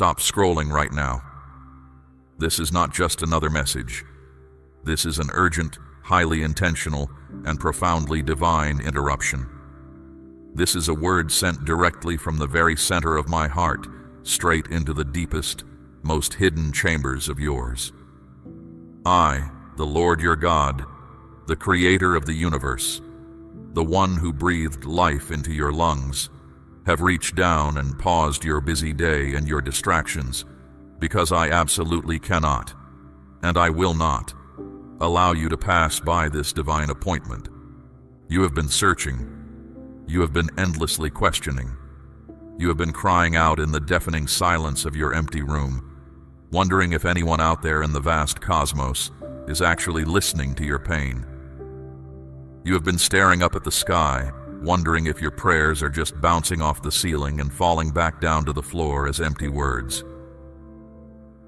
Stop scrolling right now. This is not just another message. This is an urgent, highly intentional, and profoundly divine interruption. This is a word sent directly from the very center of my heart, straight into the deepest, most hidden chambers of yours. I, the Lord your God, the creator of the universe, the one who breathed life into your lungs, have reached down and paused your busy day and your distractions, because I absolutely cannot, and I will not, allow you to pass by this divine appointment. You have been searching. You have been endlessly questioning. You have been crying out in the deafening silence of your empty room, wondering if anyone out there in the vast cosmos is actually listening to your pain. You have been staring up at the sky, wondering if your prayers are just bouncing off the ceiling and falling back down to the floor as empty words.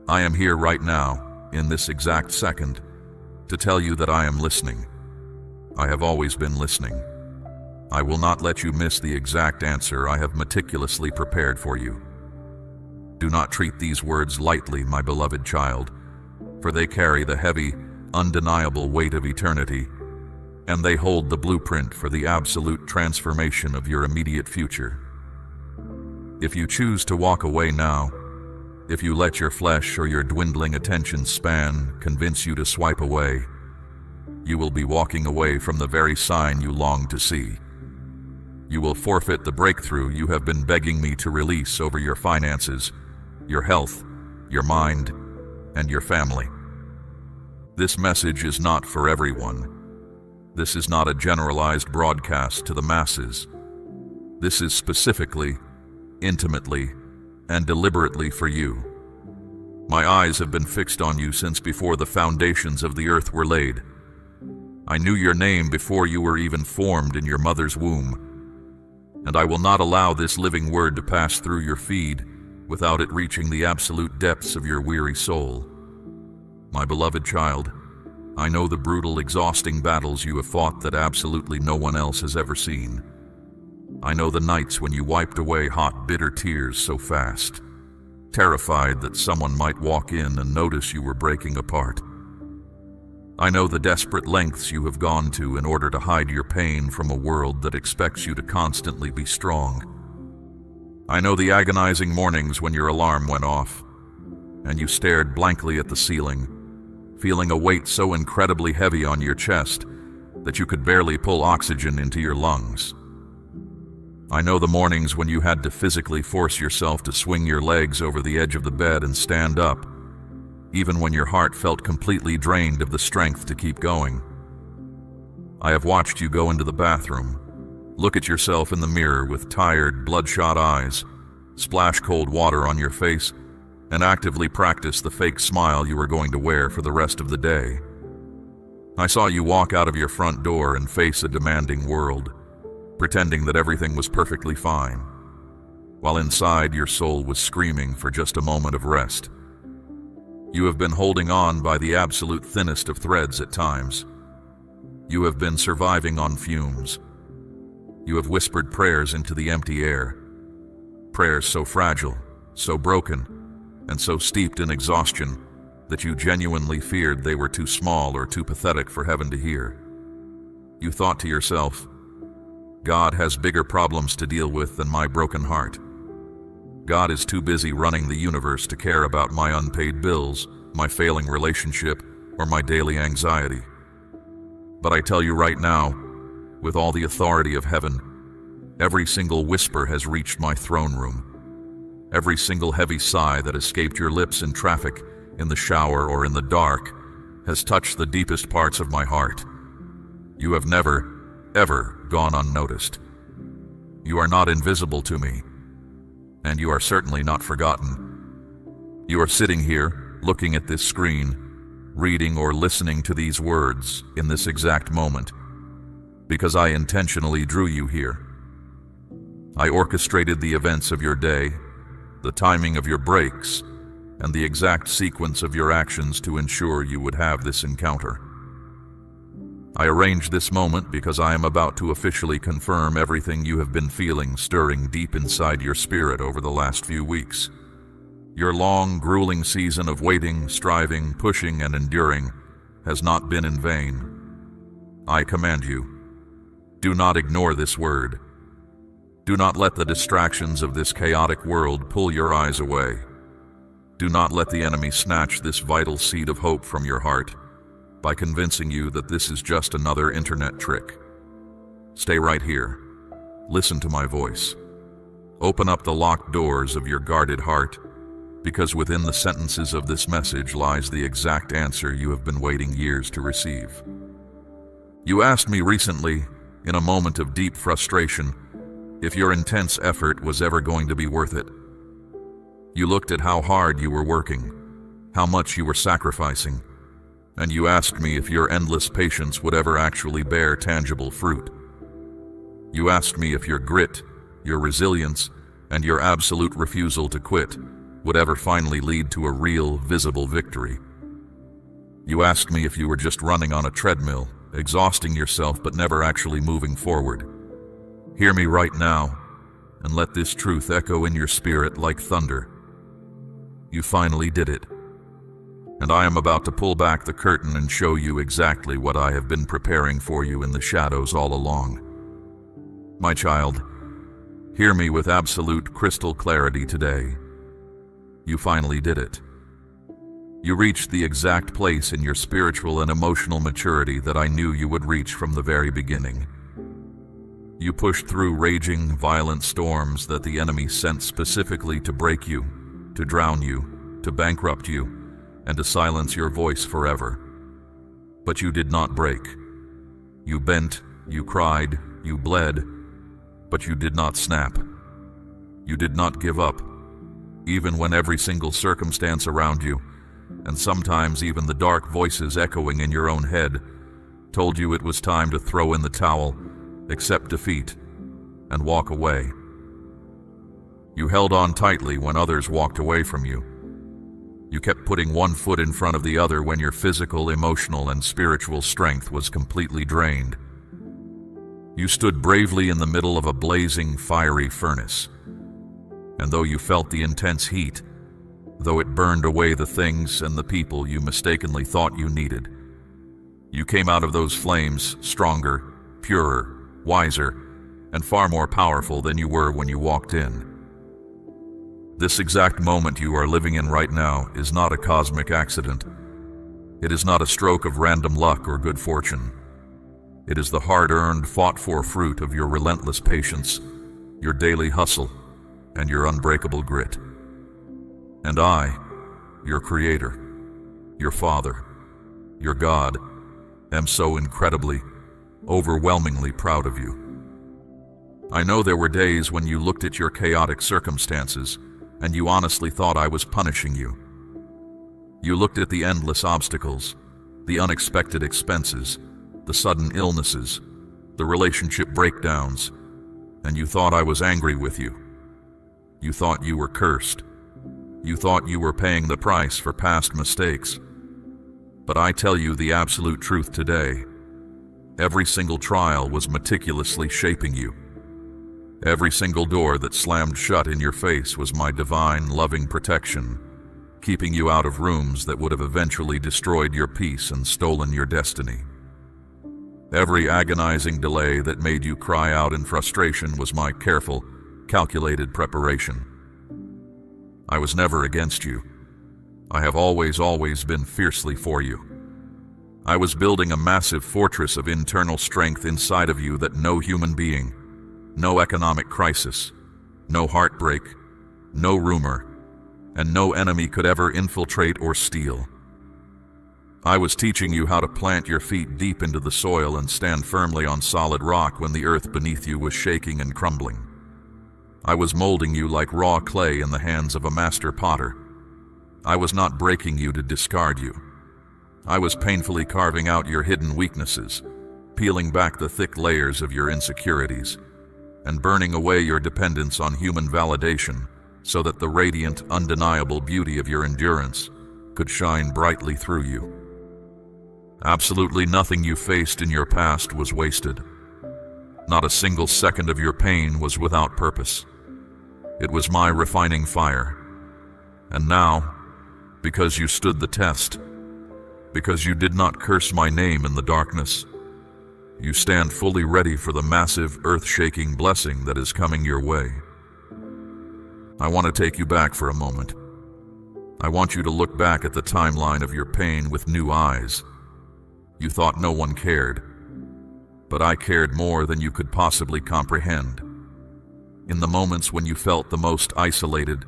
I am here right now, in this exact second, to tell you that I am listening. I have always been listening. I will not let you miss the exact answer I have meticulously prepared for you. Do not treat these words lightly, my beloved child, for they carry the heavy, undeniable weight of eternity, and they hold the blueprint for the absolute transformation of your immediate future. If you choose to walk away now, if you let your flesh or your dwindling attention span convince you to swipe away, you will be walking away from the very sign you long to see. You will forfeit the breakthrough you have been begging me to release over your finances, your health, your mind, and your family. This message is not for everyone. This is not a generalized broadcast to the masses. This is specifically, intimately, and deliberately for you. My eyes have been fixed on you since before the foundations of the earth were laid. I knew your name before you were even formed in your mother's womb, and I will not allow this living word to pass through your feed without it reaching the absolute depths of your weary soul. My beloved child, I know the brutal, exhausting battles you have fought that absolutely no one else has ever seen. I know the nights when you wiped away hot, bitter tears so fast, terrified that someone might walk in and notice you were breaking apart. I know the desperate lengths you have gone to in order to hide your pain from a world that expects you to constantly be strong. I know the agonizing mornings when your alarm went off, and you stared blankly at the ceiling, feeling a weight so incredibly heavy on your chest that you could barely pull oxygen into your lungs. I know the mornings when you had to physically force yourself to swing your legs over the edge of the bed and stand up, even when your heart felt completely drained of the strength to keep going. I have watched you go into the bathroom, look at yourself in the mirror with tired, bloodshot eyes, splash cold water on your face, and actively practice the fake smile you were going to wear for the rest of the day. I saw you walk out of your front door and face a demanding world, pretending that everything was perfectly fine, while inside your soul was screaming for just a moment of rest. You have been holding on by the absolute thinnest of threads at times. You have been surviving on fumes. You have whispered prayers into the empty air, prayers so fragile, so broken, and so steeped in exhaustion that you genuinely feared they were too small or too pathetic for heaven to hear. You thought to yourself, God has bigger problems to deal with than my broken heart. God is too busy running the universe to care about my unpaid bills, my failing relationship, or my daily anxiety. But I tell you right now, with all the authority of heaven, every single whisper has reached my throne room. Every single heavy sigh that escaped your lips in traffic, in the shower, or in the dark has touched the deepest parts of my heart. You have never, ever gone unnoticed. You are not invisible to me, and you are certainly not forgotten. You are sitting here, looking at this screen, reading or listening to these words in this exact moment, because I intentionally drew you here. I orchestrated the events of your day, the timing of your breaks, and the exact sequence of your actions to ensure you would have this encounter. I arranged this moment because I am about to officially confirm everything you have been feeling stirring deep inside your spirit over the last few weeks. Your long, grueling season of waiting, striving, pushing, and enduring has not been in vain. I command you, do not ignore this word. Do not let the distractions of this chaotic world pull your eyes away. Do not let the enemy snatch this vital seed of hope from your heart by convincing you that this is just another internet trick. Stay right here. Listen to my voice. Open up the locked doors of your guarded heart, because within the sentences of this message lies the exact answer you have been waiting years to receive. You asked me recently, in a moment of deep frustration, if your intense effort was ever going to be worth it. You looked at how hard you were working, how much you were sacrificing, and you asked me if your endless patience would ever actually bear tangible fruit. You asked me if your grit, your resilience, and your absolute refusal to quit would ever finally lead to a real, visible victory. You asked me if you were just running on a treadmill, exhausting yourself but never actually moving forward. Hear me right now, and let this truth echo in your spirit like thunder. You finally did it. And I am about to pull back the curtain and show you exactly what I have been preparing for you in the shadows all along. My child, hear me with absolute crystal clarity today. You finally did it. You reached the exact place in your spiritual and emotional maturity that I knew you would reach from the very beginning. You pushed through raging, violent storms that the enemy sent specifically to break you, to drown you, to bankrupt you, and to silence your voice forever. But you did not break. You bent, you cried, you bled, but you did not snap. You did not give up, even when every single circumstance around you, and sometimes even the dark voices echoing in your own head, told you it was time to throw in the towel, accept defeat, and walk away. You held on tightly when others walked away from you. You kept putting one foot in front of the other when your physical, emotional, and spiritual strength was completely drained. You stood bravely in the middle of a blazing, fiery furnace. And though you felt the intense heat, though it burned away the things and the people you mistakenly thought you needed, you came out of those flames stronger, purer, wiser, and far more powerful than you were when you walked in. This exact moment you are living in right now is not a cosmic accident. It is not a stroke of random luck or good fortune. It is the hard-earned, fought-for fruit of your relentless patience, your daily hustle, and your unbreakable grit. And I, your Creator, your Father, your God, am so incredibly, overwhelmingly proud of you. I know there were days when you looked at your chaotic circumstances and you honestly thought I was punishing you. You looked at the endless obstacles, the unexpected expenses, the sudden illnesses, the relationship breakdowns, and you thought I was angry with you. You thought you were cursed. You thought you were paying the price for past mistakes. But I tell you the absolute truth today. Every single trial was meticulously shaping you. Every single door that slammed shut in your face was my divine, loving protection, keeping you out of rooms that would have eventually destroyed your peace and stolen your destiny. Every agonizing delay that made you cry out in frustration was my careful, calculated preparation. I was never against you. I have always been fiercely for you. I was building a massive fortress of internal strength inside of you that no human being, no economic crisis, no heartbreak, no rumor, and no enemy could ever infiltrate or steal. I was teaching you how to plant your feet deep into the soil and stand firmly on solid rock when the earth beneath you was shaking and crumbling. I was molding you like raw clay in the hands of a master potter. I was not breaking you to discard you. I was painfully carving out your hidden weaknesses, peeling back the thick layers of your insecurities, and burning away your dependence on human validation so that the radiant, undeniable beauty of your endurance could shine brightly through you. Absolutely nothing you faced in your past was wasted. Not a single second of your pain was without purpose. It was my refining fire. And now, because you stood the test, because you did not curse my name in the darkness, you stand fully ready for the massive, earth-shaking blessing that is coming your way. I want to take you back for a moment. I want you to look back at the timeline of your pain with new eyes. You thought no one cared, but I cared more than you could possibly comprehend. In the moments when you felt the most isolated,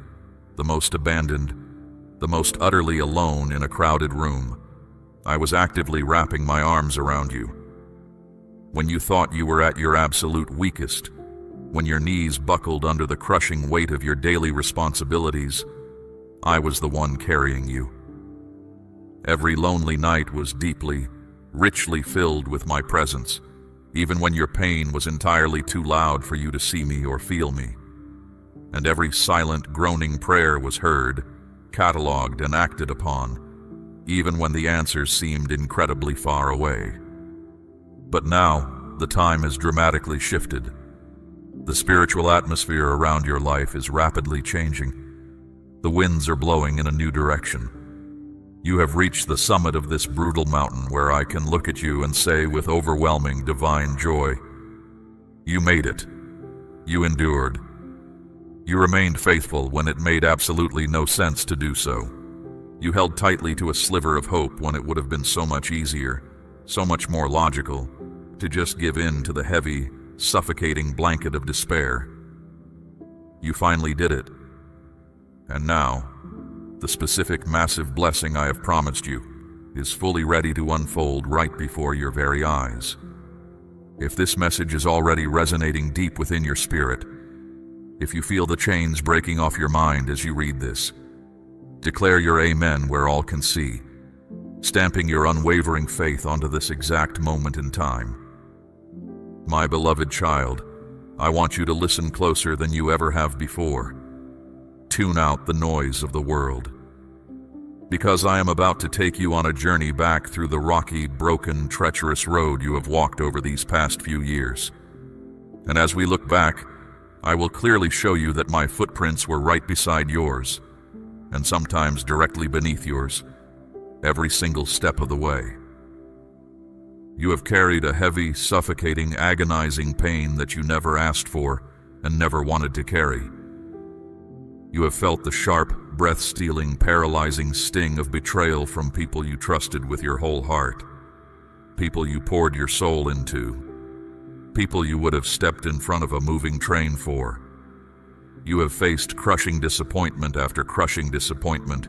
the most abandoned, the most utterly alone in a crowded room, I was actively wrapping my arms around you. When you thought you were at your absolute weakest, when your knees buckled under the crushing weight of your daily responsibilities, I was the one carrying you. Every lonely night was deeply, richly filled with my presence, even when your pain was entirely too loud for you to see me or feel me. And every silent, groaning prayer was heard, cataloged, and acted upon, even when the answers seemed incredibly far away. But now, the time has dramatically shifted. The spiritual atmosphere around your life is rapidly changing. The winds are blowing in a new direction. You have reached the summit of this brutal mountain where I can look at you and say with overwhelming divine joy, you made it. You endured. You remained faithful when it made absolutely no sense to do so. You held tightly to a sliver of hope when it would have been so much easier, so much more logical, to just give in to the heavy, suffocating blanket of despair. You finally did it. And now, the specific massive blessing I have promised you is fully ready to unfold right before your very eyes. If this message is already resonating deep within your spirit, if you feel the chains breaking off your mind as you read this, declare your amen where all can see, stamping your unwavering faith onto this exact moment in time. My beloved child, I want you to listen closer than you ever have before. Tune out the noise of the world, because I am about to take you on a journey back through the rocky, broken, treacherous road you have walked over these past few years. And as we look back, I will clearly show you that my footprints were right beside yours, and sometimes directly beneath yours, every single step of the way. You have carried a heavy, suffocating, agonizing pain that you never asked for and never wanted to carry. You have felt the sharp, breath-stealing, paralyzing sting of betrayal from people you trusted with your whole heart, people you poured your soul into, people you would have stepped in front of a moving train for. You have faced crushing disappointment after crushing disappointment,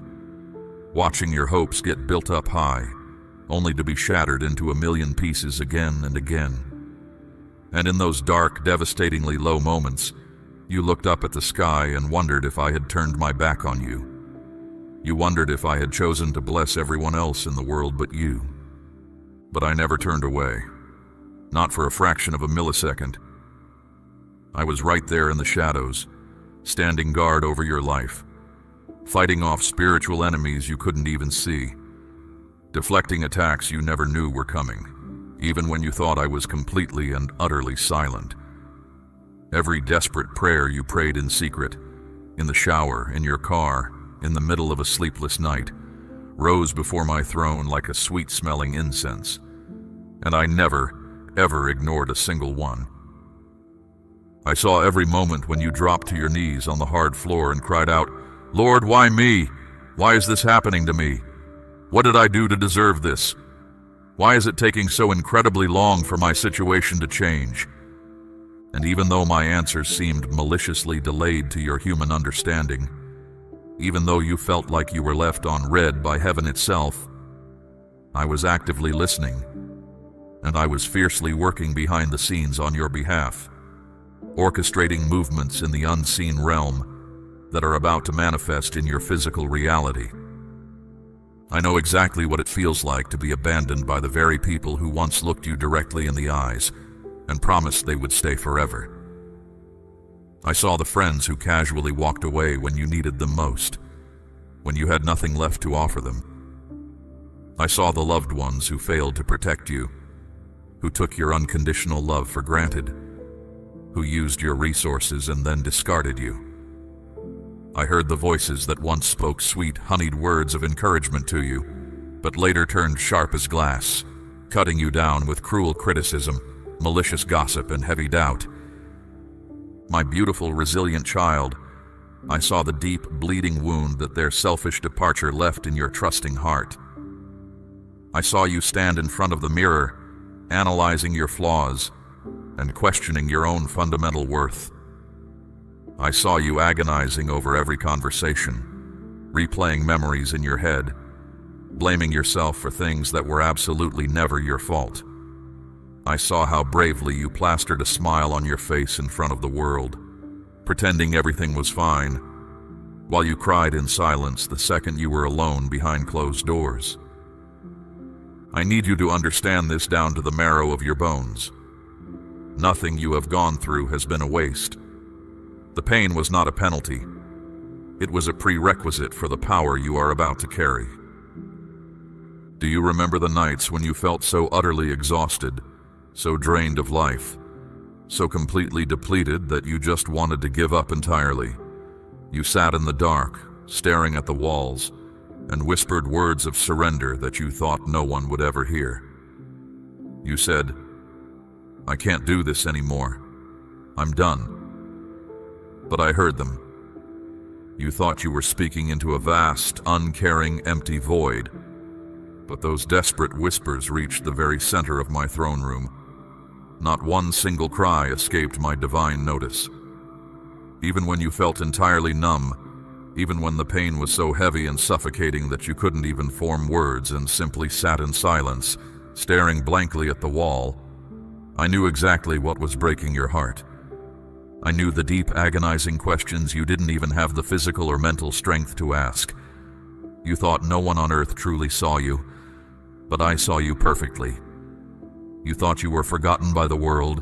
watching your hopes get built up high, only to be shattered into a million pieces again and again. And in those dark, devastatingly low moments, you looked up at the sky and wondered if I had turned my back on you. You wondered if I had chosen to bless everyone else in the world but you. But I never turned away, not for a fraction of a millisecond. I was right there in the shadows, standing guard over your life, fighting off spiritual enemies you couldn't even see, deflecting attacks you never knew were coming, even when you thought I was completely and utterly silent. Every desperate prayer you prayed in secret, in the shower, in your car, in the middle of a sleepless night, rose before my throne like a sweet-smelling incense, and I never, ever ignored a single one. I saw every moment when you dropped to your knees on the hard floor and cried out, "Lord, why me? Why is this happening to me? What did I do to deserve this? Why is it taking so incredibly long for my situation to change?" And even though my answers seemed maliciously delayed to your human understanding, even though you felt like you were left on red by heaven itself, I was actively listening, and I was fiercely working behind the scenes on your behalf, orchestrating movements in the unseen realm that are about to manifest in your physical reality. I know exactly what it feels like to be abandoned by the very people who once looked you directly in the eyes and promised they would stay forever. I saw the friends who casually walked away when you needed them most, when you had nothing left to offer them. I saw the loved ones who failed to protect you, who took your unconditional love for granted, who used your resources and then discarded you. I heard the voices that once spoke sweet, honeyed words of encouragement to you, but later turned sharp as glass, cutting you down with cruel criticism, malicious gossip, and heavy doubt. My beautiful, resilient child, I saw the deep, bleeding wound that their selfish departure left in your trusting heart. I saw you stand in front of the mirror, analyzing your flaws and questioning your own fundamental worth. I saw you agonizing over every conversation, replaying memories in your head, blaming yourself for things that were absolutely never your fault. I saw how bravely you plastered a smile on your face in front of the world, pretending everything was fine, while you cried in silence the second you were alone behind closed doors. I need you to understand this down to the marrow of your bones. Nothing you have gone through has been a waste. The pain was not a penalty. It was a prerequisite for the power you are about to carry. Do you remember the nights when you felt so utterly exhausted, so drained of life, so completely depleted that you just wanted to give up entirely? You sat in the dark, staring at the walls, and whispered words of surrender that you thought no one would ever hear. You said, "I can't do this anymore. I'm done." But I heard them. You thought you were speaking into a vast, uncaring, empty void. But those desperate whispers reached the very center of my throne room. Not one single cry escaped my divine notice. Even when you felt entirely numb, even when the pain was so heavy and suffocating that you couldn't even form words and simply sat in silence, staring blankly at the wall, I knew exactly what was breaking your heart. I knew the deep, agonizing questions you didn't even have the physical or mental strength to ask. You thought no one on earth truly saw you, but I saw you perfectly. You thought you were forgotten by the world,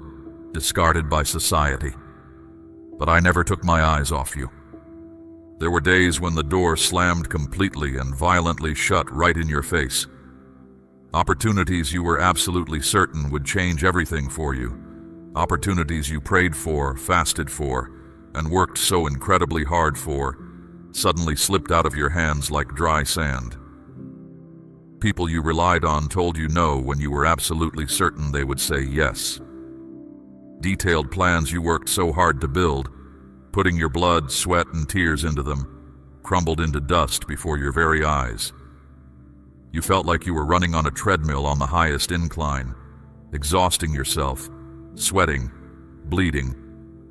discarded by society, but I never took my eyes off you. There were days when the door slammed completely and violently shut right in your face. Opportunities you were absolutely certain would change everything for you. Opportunities you prayed for, fasted for, and worked so incredibly hard for, suddenly slipped out of your hands like dry sand. People you relied on told you no when you were absolutely certain they would say yes. Detailed plans you worked so hard to build, putting your blood, sweat, and tears into them, crumbled into dust before your very eyes. You felt like you were running on a treadmill on the highest incline, exhausting yourself, sweating, bleeding,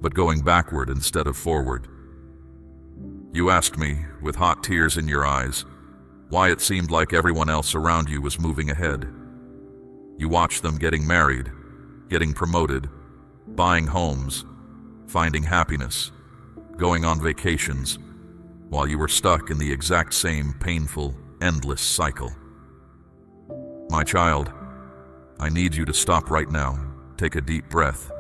but going backward instead of forward. You asked me, with hot tears in your eyes, why it seemed like everyone else around you was moving ahead. You watched them getting married, getting promoted, buying homes, finding happiness, going on vacations, while you were stuck in the exact same painful, endless cycle. My child, I need you to stop right now, take a deep breath,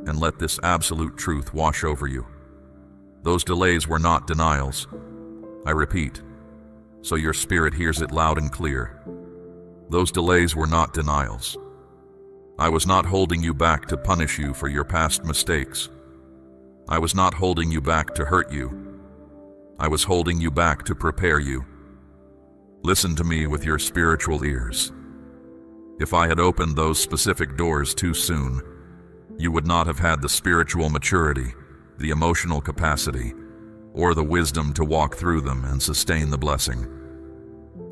and let this absolute truth wash over you. Those delays were not denials. I repeat, so your spirit hears it loud and clear. Those delays were not denials. I was not holding you back to punish you for your past mistakes. I was not holding you back to hurt you. I was holding you back to prepare you. Listen to me with your spiritual ears. If I had opened those specific doors too soon, you would not have had the spiritual maturity, the emotional capacity, or the wisdom to walk through them and sustain the blessing.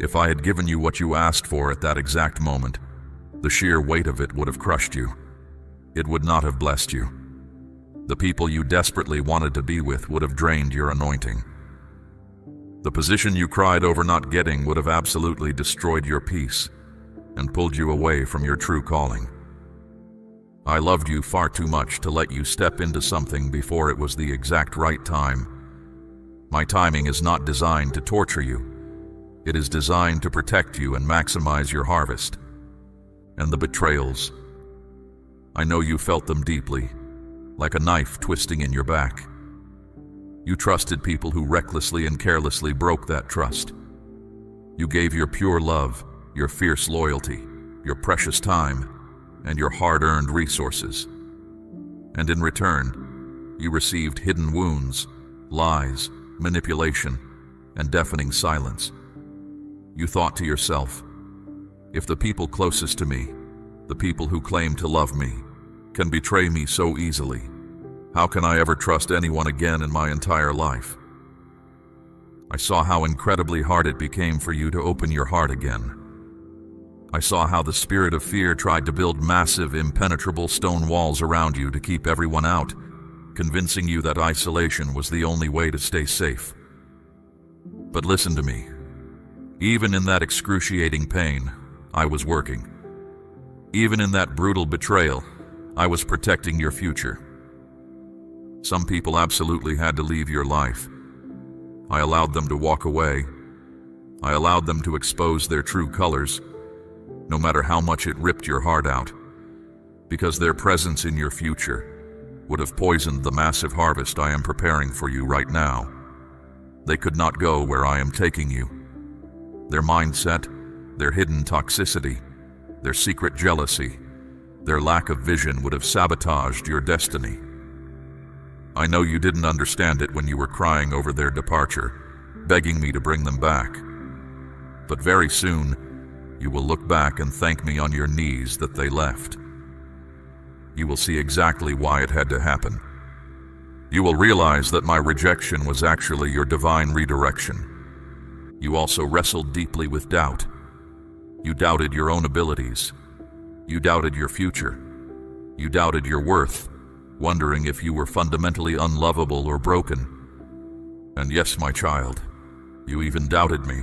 If I had given you what you asked for at that exact moment, the sheer weight of it would have crushed you. It would not have blessed you. The people you desperately wanted to be with would have drained your anointing. The position you cried over not getting would have absolutely destroyed your peace and pulled you away from your true calling. I loved you far too much to let you step into something before it was the exact right time. My timing is not designed to torture you. It is designed to protect you and maximize your harvest. And the betrayals, I know you felt them deeply, like a knife twisting in your back. You trusted people who recklessly and carelessly broke that trust. You gave your pure love, your fierce loyalty, your precious time, and your hard-earned resources. And in return, you received hidden wounds, lies, manipulation, and deafening silence. You thought to yourself, if the people closest to me, the people who claim to love me, can betray me so easily, how can I ever trust anyone again in my entire life? I saw how incredibly hard it became for you to open your heart again. I saw how the spirit of fear tried to build massive, impenetrable stone walls around you to keep everyone out, convincing you that isolation was the only way to stay safe. But listen to me. Even in that excruciating pain, I was working. Even in that brutal betrayal, I was protecting your future. Some people absolutely had to leave your life. I allowed them to walk away. I allowed them to expose their true colors, no matter how much it ripped your heart out, because their presence in your future would have poisoned the massive harvest I am preparing for you right now. They could not go where I am taking you. Their mindset, their hidden toxicity, their secret jealousy, their lack of vision would have sabotaged your destiny. I know you didn't understand it when you were crying over their departure, begging me to bring them back. But very soon, you will look back and thank me on your knees that they left. You will see exactly why it had to happen. You will realize that my rejection was actually your divine redirection. You also wrestled deeply with doubt. You doubted your own abilities. You doubted your future. You doubted your worth, wondering if you were fundamentally unlovable or broken. And yes, my child, you even doubted me.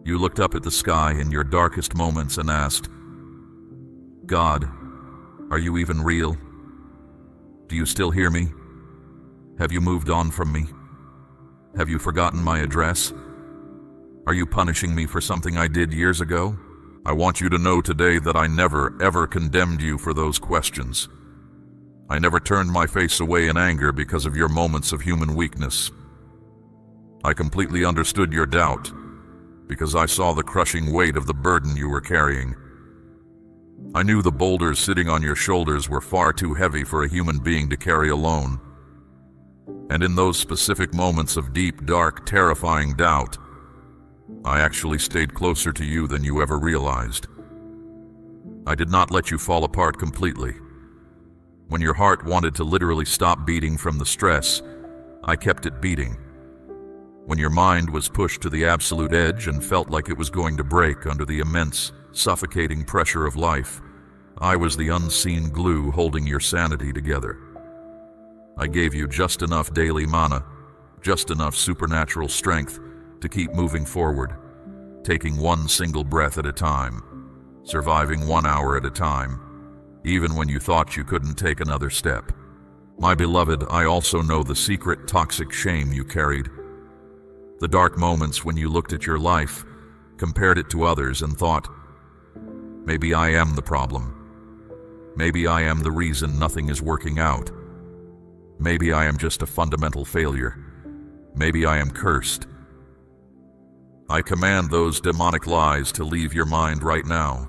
You looked up at the sky in your darkest moments and asked, God, are you even real? Do you still hear me? Have you moved on from me? Have you forgotten my address? Are you punishing me for something I did years ago? I want you to know today that I never, ever condemned you for those questions. I never turned my face away in anger because of your moments of human weakness. I completely understood your doubt, because I saw the crushing weight of the burden you were carrying. I knew the boulders sitting on your shoulders were far too heavy for a human being to carry alone. And in those specific moments of deep, dark, terrifying doubt, I actually stayed closer to you than you ever realized. I did not let you fall apart completely. When your heart wanted to literally stop beating from the stress, I kept it beating. When your mind was pushed to the absolute edge and felt like it was going to break under the immense, suffocating pressure of life, I was the unseen glue holding your sanity together. I gave you just enough daily mana, just enough supernatural strength to keep moving forward, taking one single breath at a time, surviving 1 hour at a time, even when you thought you couldn't take another step. My beloved, I also know the secret toxic shame you carried. The dark moments when you looked at your life, compared it to others and thought, maybe I am the problem. Maybe I am the reason nothing is working out. Maybe I am just a fundamental failure. Maybe I am cursed. I command those demonic lies to leave your mind right now.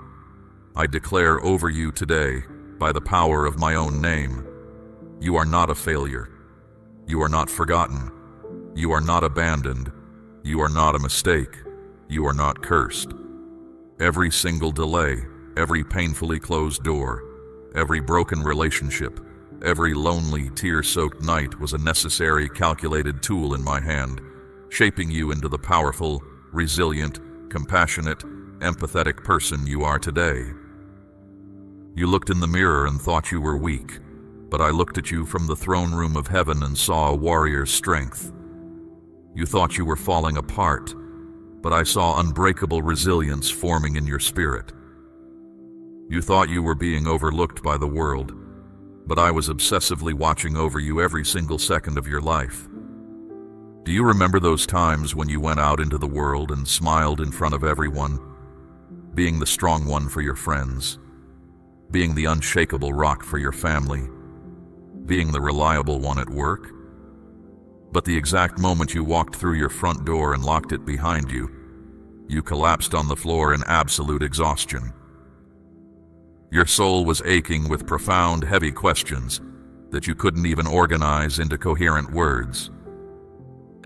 I declare over you today, by the power of my own name, you are not a failure. You are not forgotten. You are not abandoned. You are not a mistake. You are not cursed. Every single delay, every painfully closed door, every broken relationship, every lonely, tear-soaked night was a necessary, calculated tool in my hand, shaping you into the powerful, resilient, compassionate, empathetic person you are today. You looked in the mirror and thought you were weak, but I looked at you from the throne room of heaven and saw a warrior's strength. You thought you were falling apart, but I saw unbreakable resilience forming in your spirit. You thought you were being overlooked by the world, but I was obsessively watching over you every single second of your life. Do you remember those times when you went out into the world and smiled in front of everyone, being the strong one for your friends, being the unshakable rock for your family, being the reliable one at work? But the exact moment you walked through your front door and locked it behind you, you collapsed on the floor in absolute exhaustion. Your soul was aching with profound, heavy questions that you couldn't even organize into coherent words.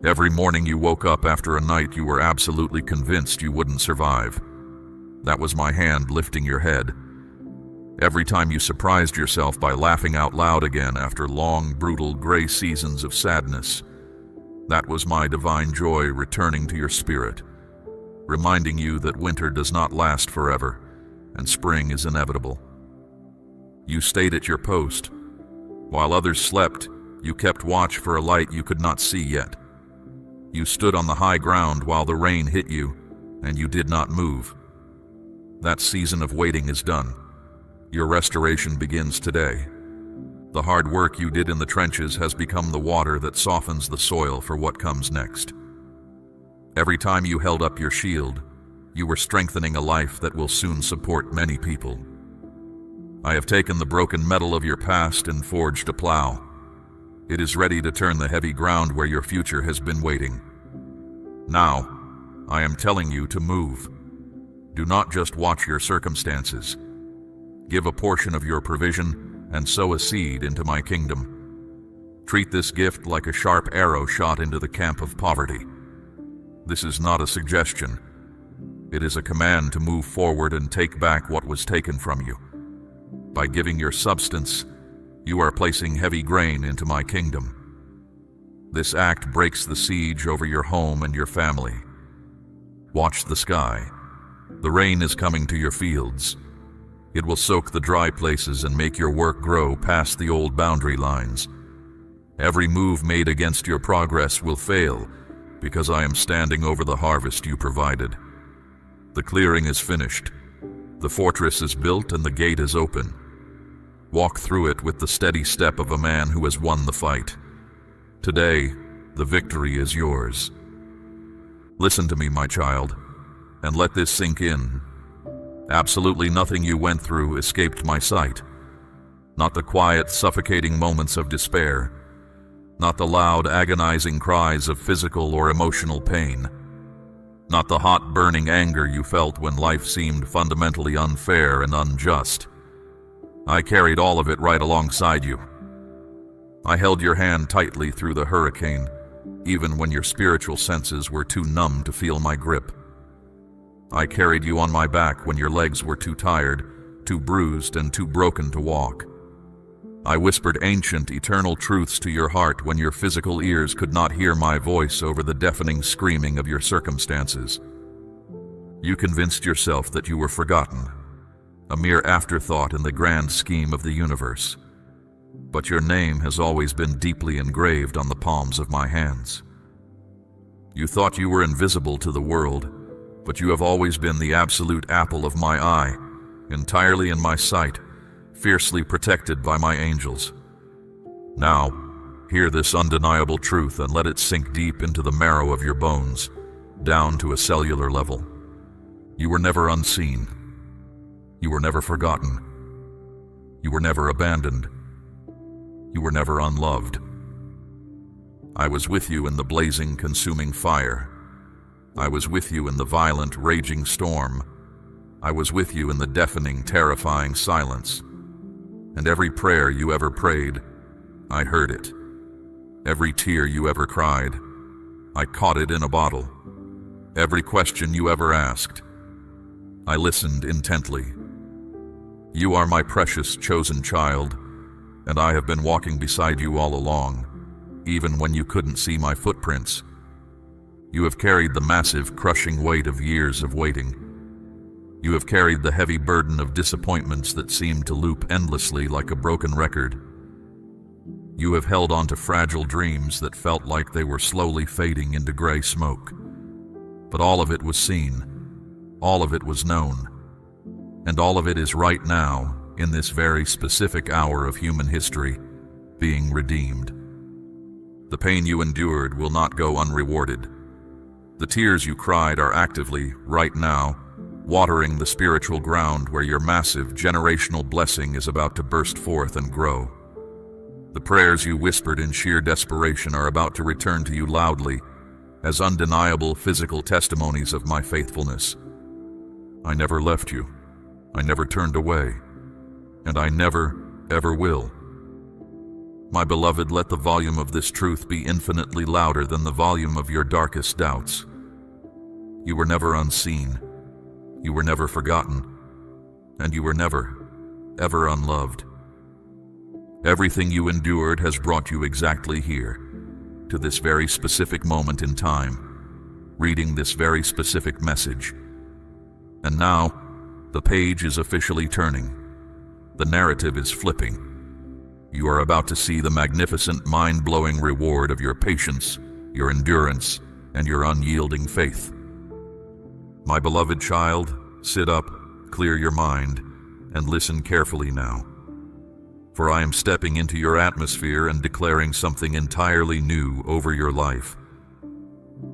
Every morning you woke up after a night you were absolutely convinced you wouldn't survive. That was my hand lifting your head. Every time you surprised yourself by laughing out loud again after long, brutal, gray seasons of sadness, that was my divine joy returning to your spirit, reminding you that winter does not last forever and spring is inevitable. You stayed at your post. While others slept, you kept watch for a light you could not see yet. You stood on the high ground while the rain hit you, and you did not move. That season of waiting is done. Your restoration begins today. The hard work you did in the trenches has become the water that softens the soil for what comes next. Every time you held up your shield, you were strengthening a life that will soon support many people. I have taken the broken metal of your past and forged a plow. It is ready to turn the heavy ground where your future has been waiting. Now, I am telling you to move. Do not just watch your circumstances. Give a portion of your provision and sow a seed into my kingdom. Treat this gift like a sharp arrow shot into the camp of poverty. This is not a suggestion. It is a command to move forward and take back what was taken from you. By giving your substance, you are placing heavy grain into my kingdom. This act breaks the siege over your home and your family. Watch the sky. The rain is coming to your fields. It will soak the dry places and make your work grow past the old boundary lines. Every move made against your progress will fail because I am standing over the harvest you provided. The clearing is finished. The fortress is built and the gate is open. Walk through it with the steady step of a man who has won the fight. Today, the victory is yours. Listen to me, my child, and let this sink in. Absolutely nothing you went through escaped my sight. Not the quiet, suffocating moments of despair. Not the loud, agonizing cries of physical or emotional pain. Not the hot, burning anger you felt when life seemed fundamentally unfair and unjust. I carried all of it right alongside you. I held your hand tightly through the hurricane, even when your spiritual senses were too numb to feel my grip. I carried you on my back when your legs were too tired, too bruised, and too broken to walk. I whispered ancient, eternal truths to your heart when your physical ears could not hear my voice over the deafening screaming of your circumstances. You convinced yourself that you were forgotten, a mere afterthought in the grand scheme of the universe. But your name has always been deeply engraved on the palms of my hands. You thought you were invisible to the world, but you have always been the absolute apple of my eye, entirely in my sight, fiercely protected by my angels. Now, hear this undeniable truth and let it sink deep into the marrow of your bones, down to a cellular level. You were never unseen. You were never forgotten. You were never abandoned. You were never unloved. I was with you in the blazing, consuming fire. I was with you in the violent, raging storm. I was with you in the deafening, terrifying silence. And every prayer you ever prayed, I heard it. Every tear you ever cried, I caught it in a bottle. Every question you ever asked, I listened intently. You are my precious chosen child, and I have been walking beside you all along, even when you couldn't see my footprints. You have carried the massive, crushing weight of years of waiting. You have carried the heavy burden of disappointments that seemed to loop endlessly like a broken record. You have held on to fragile dreams that felt like they were slowly fading into gray smoke. But all of it was seen, all of it was known, and all of it is right now, in this very specific hour of human history, being redeemed. The pain you endured will not go unrewarded. The tears you cried are actively, right now, watering the spiritual ground where your massive generational blessing is about to burst forth and grow. The prayers you whispered in sheer desperation are about to return to you loudly as undeniable physical testimonies of my faithfulness. I never left you. I never turned away. And I never, ever will. My beloved, let the volume of this truth be infinitely louder than the volume of your darkest doubts. You were never unseen. You were never forgotten. And you were never, ever unloved. Everything you endured has brought you exactly here, to this very specific moment in time, reading this very specific message. And now, the page is officially turning. The narrative is flipping. You are about to see the magnificent, mind-blowing reward of your patience, your endurance, and your unyielding faith. My beloved child, sit up, clear your mind, and listen carefully now. For I am stepping into your atmosphere and declaring something entirely new over your life.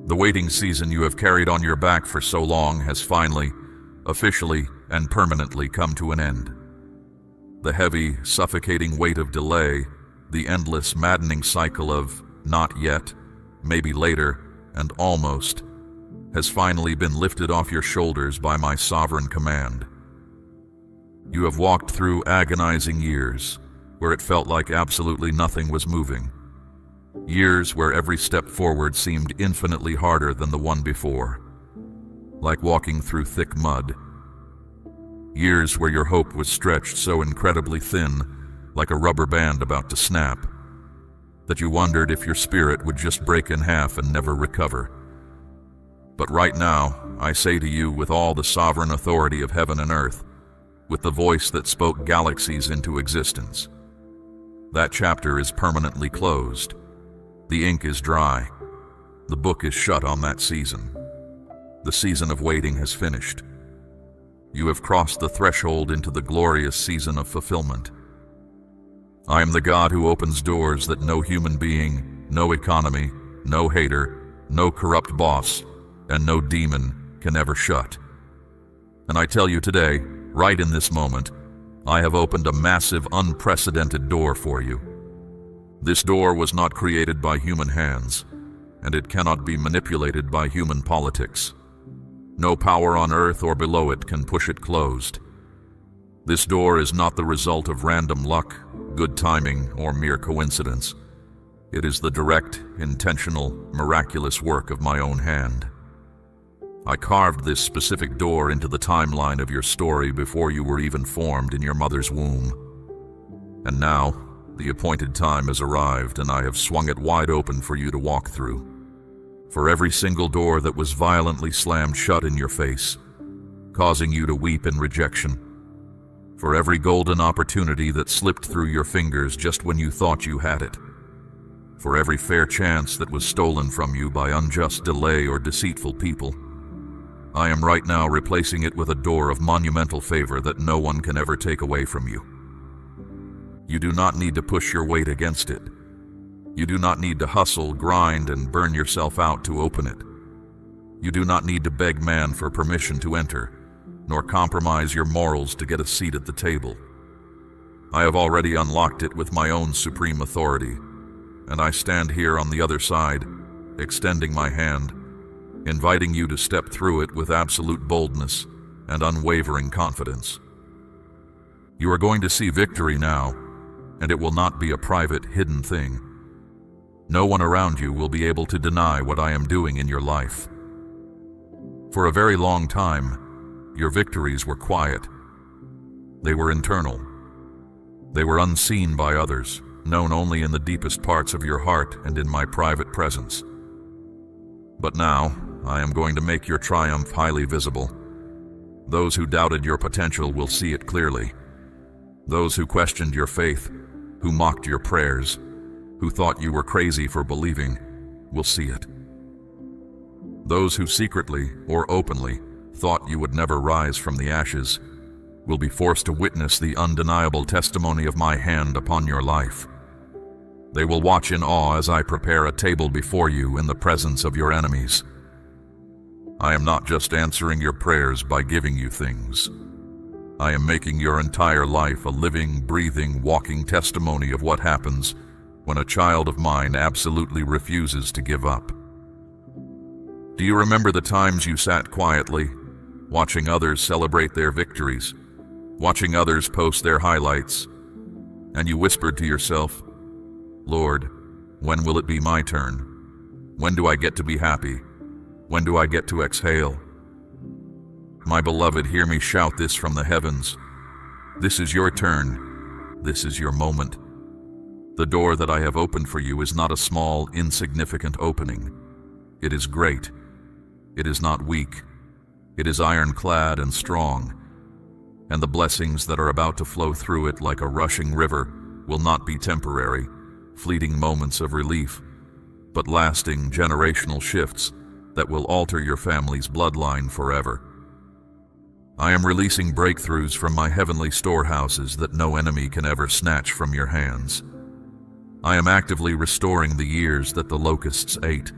The waiting season you have carried on your back for so long has finally, officially, and permanently come to an end. The heavy, suffocating weight of delay, the endless, maddening cycle of not yet, maybe later, and almost, has finally been lifted off your shoulders by my sovereign command. You have walked through agonizing years, where it felt like absolutely nothing was moving. Years where every step forward seemed infinitely harder than the one before, like walking through thick mud. Years where your hope was stretched so incredibly thin, like a rubber band about to snap, that you wondered if your spirit would just break in half and never recover. But right now, I say to you with all the sovereign authority of heaven and earth, with the voice that spoke galaxies into existence, that chapter is permanently closed. The ink is dry. The book is shut on that season. The season of waiting has finished. You have crossed the threshold into the glorious season of fulfillment. I am the God who opens doors that no human being, no economy, no hater, no corrupt boss, and no demon can ever shut. And I tell you today, right in this moment, I have opened a massive, unprecedented door for you. This door was not created by human hands, and it cannot be manipulated by human politics. No power on earth or below it can push it closed. This door is not the result of random luck, good timing, or mere coincidence. It is the direct, intentional, miraculous work of my own hand. I carved this specific door into the timeline of your story before you were even formed in your mother's womb. And now, the appointed time has arrived, and I have swung it wide open for you to walk through. For every single door that was violently slammed shut in your face, causing you to weep in rejection. For every golden opportunity that slipped through your fingers just when you thought you had it. For every fair chance that was stolen from you by unjust delay or deceitful people. I am right now replacing it with a door of monumental favor that no one can ever take away from you. You do not need to push your weight against it. You do not need to hustle, grind, and burn yourself out to open it. You do not need to beg man for permission to enter, nor compromise your morals to get a seat at the table. I have already unlocked it with my own supreme authority, and I stand here on the other side, extending my hand, inviting you to step through it with absolute boldness and unwavering confidence. You are going to see victory now, and it will not be a private, hidden thing. No one around you will be able to deny what I am doing in your life. For a very long time, your victories were quiet. They were internal. They were unseen by others, known only in the deepest parts of your heart and in my private presence. But now, I am going to make your triumph highly visible. Those who doubted your potential will see it clearly. Those who questioned your faith, who mocked your prayers, who thought you were crazy for believing, will see it. Those who secretly or openly thought you would never rise from the ashes will be forced to witness the undeniable testimony of my hand upon your life. They will watch in awe as I prepare a table before you in the presence of your enemies. I am not just answering your prayers by giving you things. I am making your entire life a living, breathing, walking testimony of what happens when a child of mine absolutely refuses to give up. Do you remember the times you sat quietly, watching others celebrate their victories, watching others post their highlights, and you whispered to yourself, Lord, when will it be my turn? When do I get to be happy? When do I get to exhale? My beloved, hear me shout this from the heavens. This is your turn. This is your moment. The door that I have opened for you is not a small, insignificant opening. It is great. It is not weak. It is ironclad and strong. And the blessings that are about to flow through it like a rushing river will not be temporary, fleeting moments of relief, but lasting generational shifts that will alter your family's bloodline forever. I am releasing breakthroughs from my heavenly storehouses that no enemy can ever snatch from your hands. I am actively restoring the years that the locusts ate,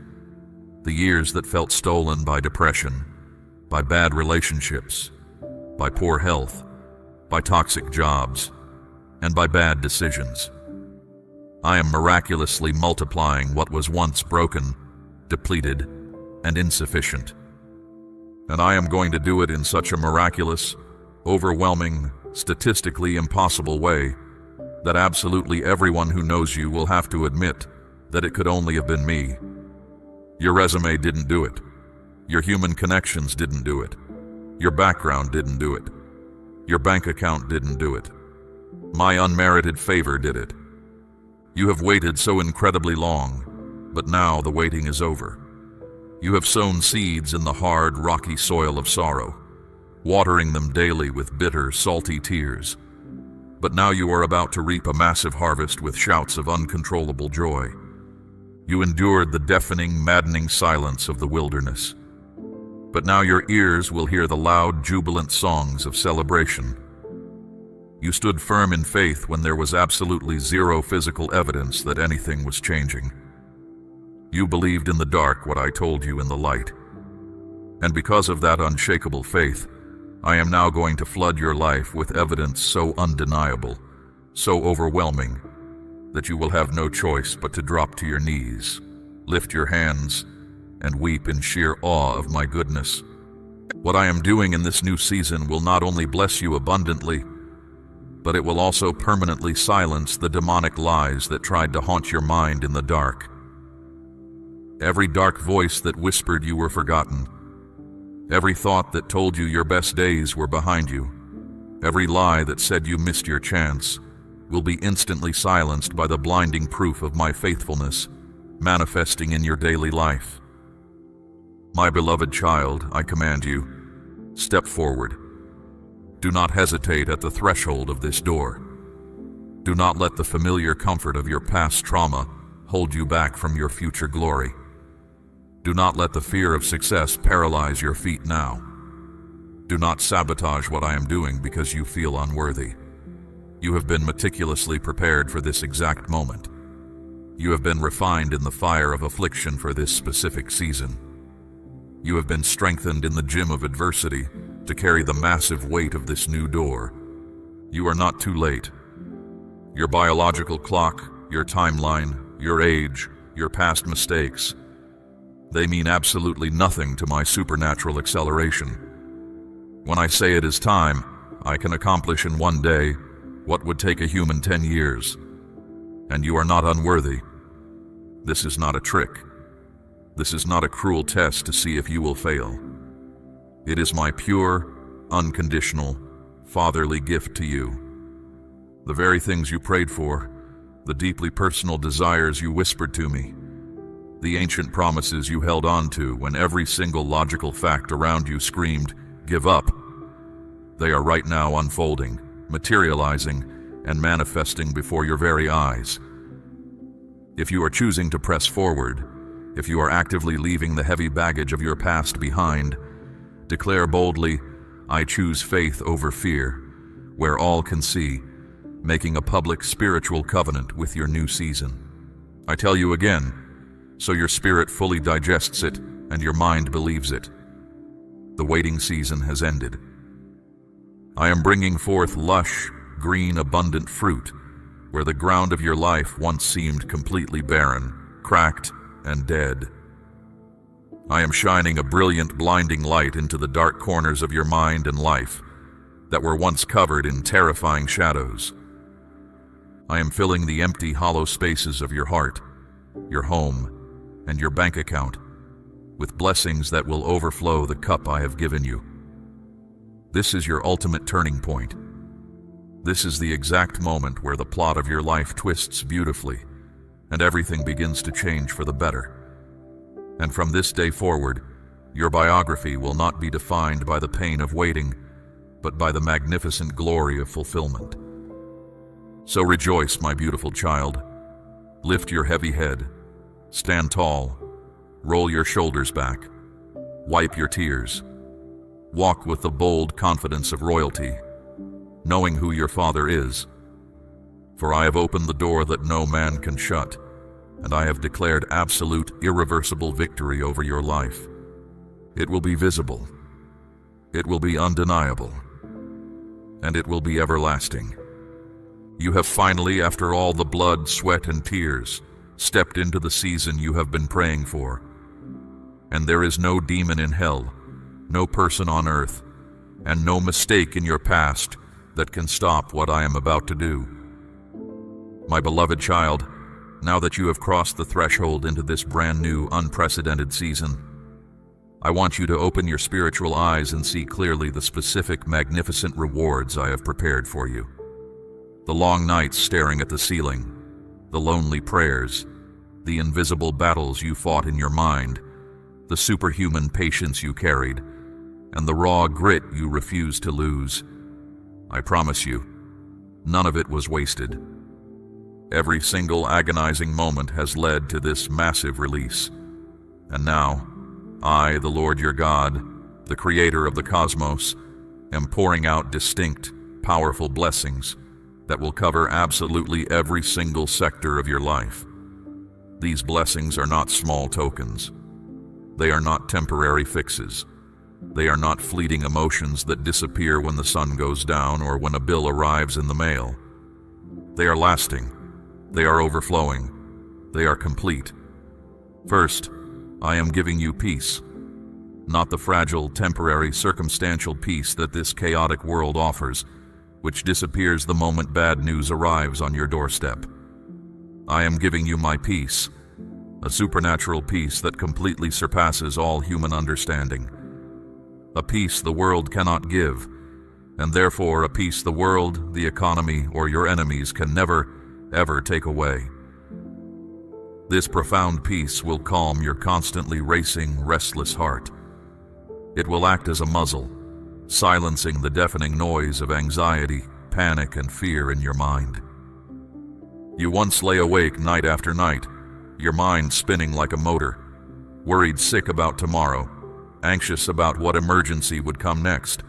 the years that felt stolen by depression, by bad relationships, by poor health, by toxic jobs, and by bad decisions. I am miraculously multiplying what was once broken, depleted, and insufficient. And I am going to do it in such a miraculous, overwhelming, statistically impossible way that absolutely everyone who knows you will have to admit that it could only have been me. Your resume didn't do it. Your human connections didn't do it. Your background didn't do it. Your bank account didn't do it. My unmerited favor did it. You have waited so incredibly long, but now the waiting is over. You have sown seeds in the hard, rocky soil of sorrow, watering them daily with bitter, salty tears. But now you are about to reap a massive harvest with shouts of uncontrollable joy. You endured the deafening, maddening silence of the wilderness. But now your ears will hear the loud, jubilant songs of celebration. You stood firm in faith when there was absolutely zero physical evidence that anything was changing. You believed in the dark what I told you in the light. And because of that unshakable faith, I am now going to flood your life with evidence so undeniable, so overwhelming, that you will have no choice but to drop to your knees, lift your hands, and weep in sheer awe of my goodness. What I am doing in this new season will not only bless you abundantly, but it will also permanently silence the demonic lies that tried to haunt your mind in the dark. Every dark voice that whispered you were forgotten, every thought that told you your best days were behind you, every lie that said you missed your chance, will be instantly silenced by the blinding proof of my faithfulness manifesting in your daily life. My beloved child, I command you, step forward. Do not hesitate at the threshold of this door. Do not let the familiar comfort of your past trauma hold you back from your future glory. Do not let the fear of success paralyze your feet now. Do not sabotage what I am doing because you feel unworthy. You have been meticulously prepared for this exact moment. You have been refined in the fire of affliction for this specific season. You have been strengthened in the gym of adversity to carry the massive weight of this new door. You are not too late. Your biological clock, your timeline, your age, your past mistakes, they mean absolutely nothing to my supernatural acceleration. When I say it is time, I can accomplish in one day what would take a human 10 years. And you are not unworthy. This is not a trick. This is not a cruel test to see if you will fail. It is my pure, unconditional, fatherly gift to you. The very things you prayed for, the deeply personal desires you whispered to me, the ancient promises you held on to when every single logical fact around you screamed, "Give up." They are right now unfolding, materializing, and manifesting before your very eyes. If you are choosing to press forward, if you are actively leaving the heavy baggage of your past behind, declare boldly, "I choose faith over fear," where all can see, making a public spiritual covenant with your new season. I tell you again, so your spirit fully digests it and your mind believes it. The waiting season has ended. I am bringing forth lush, green, abundant fruit, where the ground of your life once seemed completely barren, cracked, and dead. I am shining a brilliant, blinding light into the dark corners of your mind and life that were once covered in terrifying shadows. I am filling the empty, hollow spaces of your heart, your home, and your bank account with blessings that will overflow the cup I have given you. This is your ultimate turning point. This is the exact moment where the plot of your life twists beautifully and everything begins to change for the better. And from this day forward, your biography will not be defined by the pain of waiting, but by the magnificent glory of fulfillment. So rejoice, my beautiful child. Lift your heavy head, stand tall, roll your shoulders back, wipe your tears, walk with the bold confidence of royalty, knowing who your Father is. For I have opened the door that no man can shut, and I have declared absolute, irreversible victory over your life. It will be visible, it will be undeniable, and it will be everlasting. You have finally, after all the blood, sweat, and tears, stepped into the season you have been praying for. And there is no demon in hell, no person on earth, and no mistake in your past that can stop what I am about to do. My beloved child, now that you have crossed the threshold into this brand new, unprecedented season, I want you to open your spiritual eyes and see clearly the specific, magnificent rewards I have prepared for you. The long nights staring at the ceiling, the lonely prayers, the invisible battles you fought in your mind, the superhuman patience you carried, and the raw grit you refused to lose. I promise you, none of it was wasted. Every single agonizing moment has led to this massive release. And now, I, the Lord your God, the Creator of the cosmos, am pouring out distinct, powerful blessings that will cover absolutely every single sector of your life. These blessings are not small tokens. They are not temporary fixes. They are not fleeting emotions that disappear when the sun goes down or when a bill arrives in the mail. They are lasting. They are overflowing. They are complete. First, I am giving you peace. Not the fragile, temporary, circumstantial peace that this chaotic world offers, which disappears the moment bad news arrives on your doorstep. I am giving you my peace, a supernatural peace that completely surpasses all human understanding. A peace the world cannot give, and therefore a peace the world, the economy, or your enemies can never, ever take away. This profound peace will calm your constantly racing, restless heart. It will act as a muzzle, silencing the deafening noise of anxiety, panic, and fear in your mind. You once lay awake night after night, your mind spinning like a motor, worried sick about tomorrow, anxious about what emergency would come next,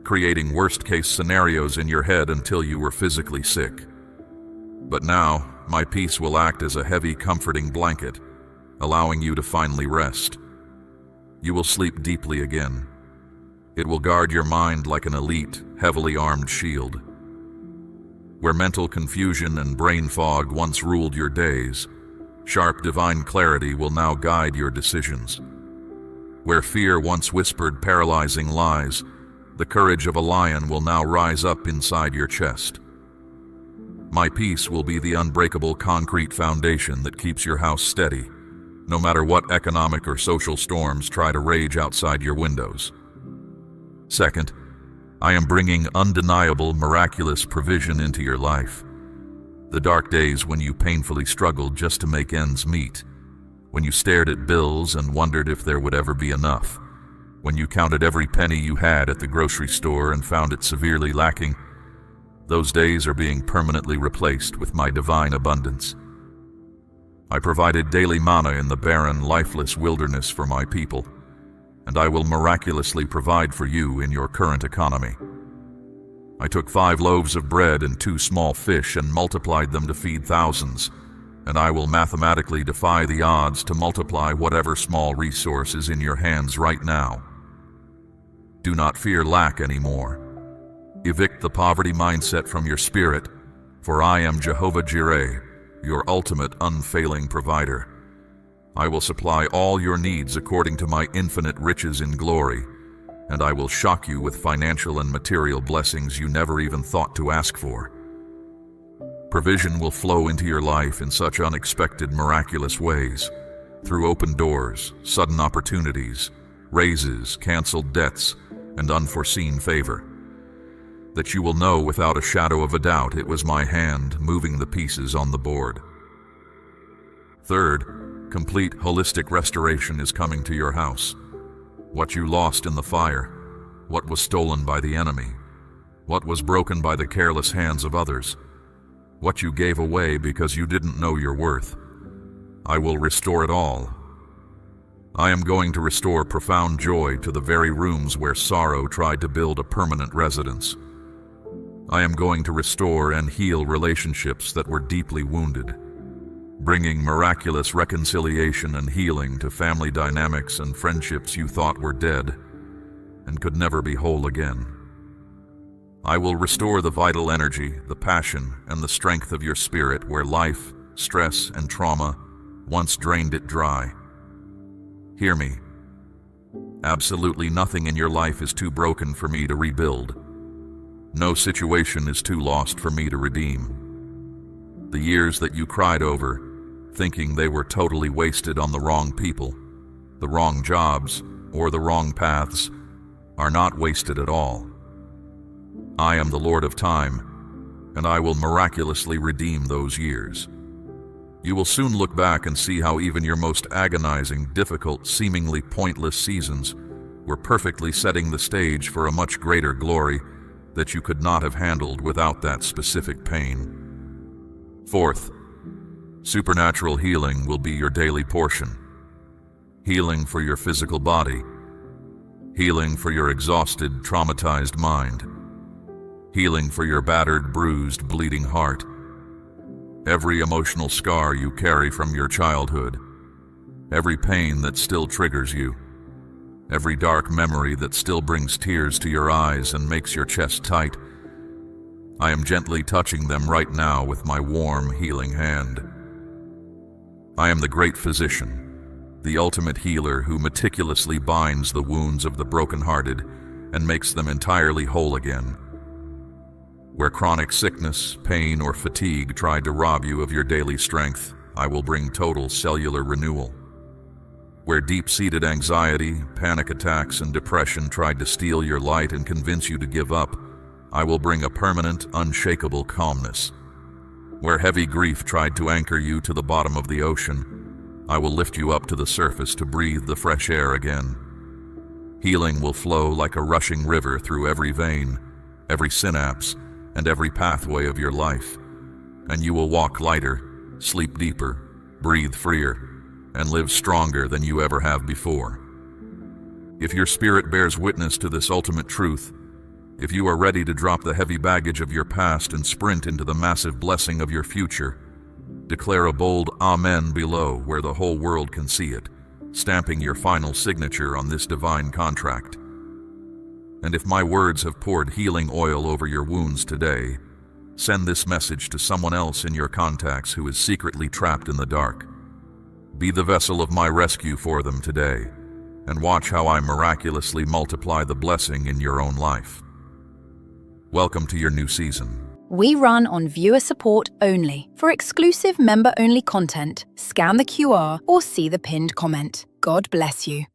creating worst-case scenarios in your head until you were physically sick. But now, my peace will act as a heavy, comforting blanket, allowing you to finally rest. You will sleep deeply again. It will guard your mind like an elite, heavily armed shield. Where mental confusion and brain fog once ruled your days, sharp divine clarity will now guide your decisions. Where fear once whispered paralyzing lies, the courage of a lion will now rise up inside your chest. My peace will be the unbreakable concrete foundation that keeps your house steady, no matter what economic or social storms try to rage outside your windows. Second, I am bringing undeniable, miraculous provision into your life. The dark days when you painfully struggled just to make ends meet, when you stared at bills and wondered if there would ever be enough, when you counted every penny you had at the grocery store and found it severely lacking, those days are being permanently replaced with my divine abundance. I provided daily manna in the barren, lifeless wilderness for my people, and I will miraculously provide for you in your current economy. I took 5 loaves of bread and 2 small fish and multiplied them to feed thousands, and I will mathematically defy the odds to multiply whatever small resource is in your hands right now. Do not fear lack anymore. Evict the poverty mindset from your spirit, for I am Jehovah Jireh, your ultimate unfailing provider. I will supply all your needs according to my infinite riches in glory, and I will shock you with financial and material blessings you never even thought to ask for. Provision will flow into your life in such unexpected, miraculous ways, through open doors, sudden opportunities, raises, canceled debts, and unforeseen favor, that you will know without a shadow of a doubt it was my hand moving the pieces on the board. Third, complete holistic restoration is coming to your house. What you lost in the fire, what was stolen by the enemy, what was broken by the careless hands of others, what you gave away because you didn't know your worth, I will restore it all. I am going to restore profound joy to the very rooms where sorrow tried to build a permanent residence. I am going to restore and heal relationships that were deeply wounded, bringing miraculous reconciliation and healing to family dynamics and friendships you thought were dead and could never be whole again. I will restore the vital energy, the passion, and the strength of your spirit where life, stress, and trauma once drained it dry. Hear me. Absolutely nothing in your life is too broken for me to rebuild. No situation is too lost for me to redeem. The years that you cried over, thinking they were totally wasted on the wrong people, the wrong jobs, or the wrong paths, are not wasted at all. I am the Lord of Time, and I will miraculously redeem those years. You will soon look back and see how even your most agonizing, difficult, seemingly pointless seasons were perfectly setting the stage for a much greater glory that you could not have handled without that specific pain. Fourth, supernatural healing will be your daily portion. Healing for your physical body, healing for your exhausted, traumatized mind, healing for your battered, bruised, bleeding heart. Every emotional scar you carry from your childhood, every pain that still triggers you, every dark memory that still brings tears to your eyes and makes your chest tight, I am gently touching them right now with my warm, healing hand. I am the great physician, the ultimate healer who meticulously binds the wounds of the brokenhearted and makes them entirely whole again. Where chronic sickness, pain, or fatigue tried to rob you of your daily strength, I will bring total cellular renewal. Where deep-seated anxiety, panic attacks, and depression tried to steal your light and convince you to give up, I will bring a permanent, unshakable calmness. Where heavy grief tried to anchor you to the bottom of the ocean, I will lift you up to the surface to breathe the fresh air again. Healing will flow like a rushing river through every vein, every synapse, and every pathway of your life, and you will walk lighter, sleep deeper, breathe freer, and live stronger than you ever have before. If your spirit bears witness to this ultimate truth, if you are ready to drop the heavy baggage of your past and sprint into the massive blessing of your future, declare a bold Amen below where the whole world can see it, stamping your final signature on this divine contract. And if my words have poured healing oil over your wounds today, send this message to someone else in your contacts who is secretly trapped in the dark. Be the vessel of my rescue for them today, and watch how I miraculously multiply the blessing in your own life. Welcome to your new season. We run on viewer support only. For exclusive member-only content, scan the QR or see the pinned comment. God bless you.